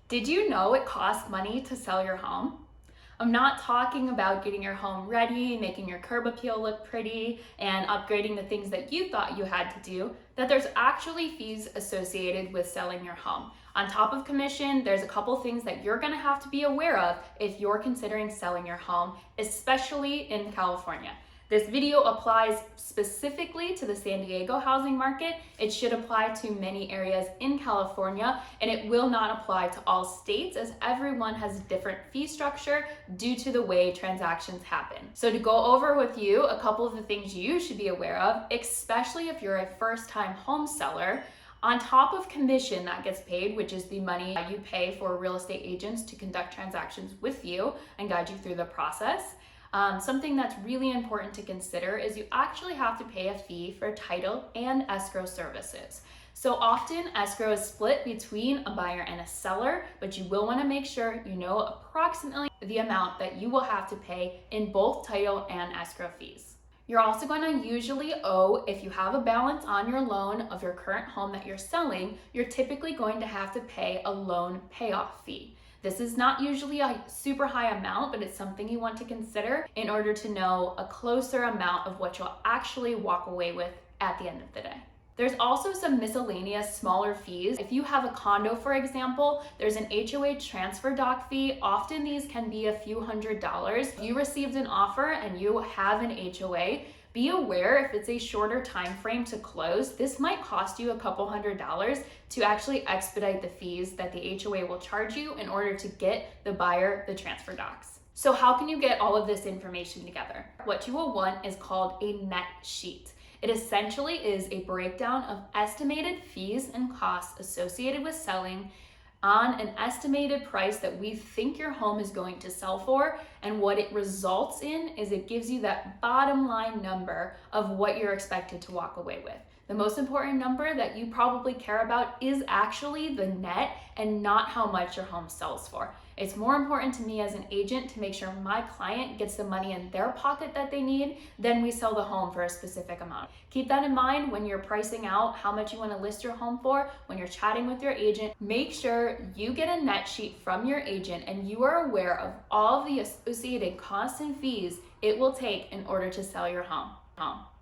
Did you know it costs money to sell your home? I'm not talking about getting your home ready, making your curb appeal look pretty, and upgrading the things that you thought you had to do, that there's actually fees associated with selling your home. On top of commission, there's a couple things that you're gonna have to be aware of if you're considering selling your home, especially in California. This video applies specifically to the San Diego housing market. It should apply to many areas in California, and it will not apply to all states as everyone has a different fee structure due to the way transactions happen. So to go over with you a couple of the things you should be aware of, especially if you're a first-time home seller, on top of commission that gets paid, which is the money you pay for real estate agents to conduct transactions with you and guide you through the process. Something that's really important to consider is you actually have to pay a fee for title and escrow services. So often escrow is split between a buyer and a seller, but you will want to make sure you know approximately the amount that you will have to pay in both title and escrow fees. You're also going to usually owe, if you have a balance on your loan of your current home that you're selling, you're typically going to have to pay a loan payoff fee. This is not usually a super high amount, but it's something you want to consider in order to know a closer amount of what you'll actually walk away with at the end of the day. There's also some miscellaneous smaller fees. If you have a condo, for example, there's an HOA transfer doc fee. Often these can be a few $100s. If you received an offer and you have an HOA, be aware if it's a shorter time frame to close, this might cost you a couple $100s to actually expedite the fees that the HOA will charge you in order to get the buyer the transfer docs. So how can you get all of this information together? What you will want is called a net sheet. It essentially is a breakdown of estimated fees and costs associated with selling on an estimated price that we think your home is going to sell for, and what it results in is it gives you that bottom line number of what you're expected to walk away with. The most important number that you probably care about is actually the net and not how much your home sells for. It's more important to me as an agent to make sure my client gets the money in their pocket that they need than we sell the home for a specific amount. Keep that in mind when you're pricing out how much you want to list your home for, when you're chatting with your agent. Make sure you get a net sheet from your agent and you are aware of all of the associated costs and fees it will take in order to sell your home.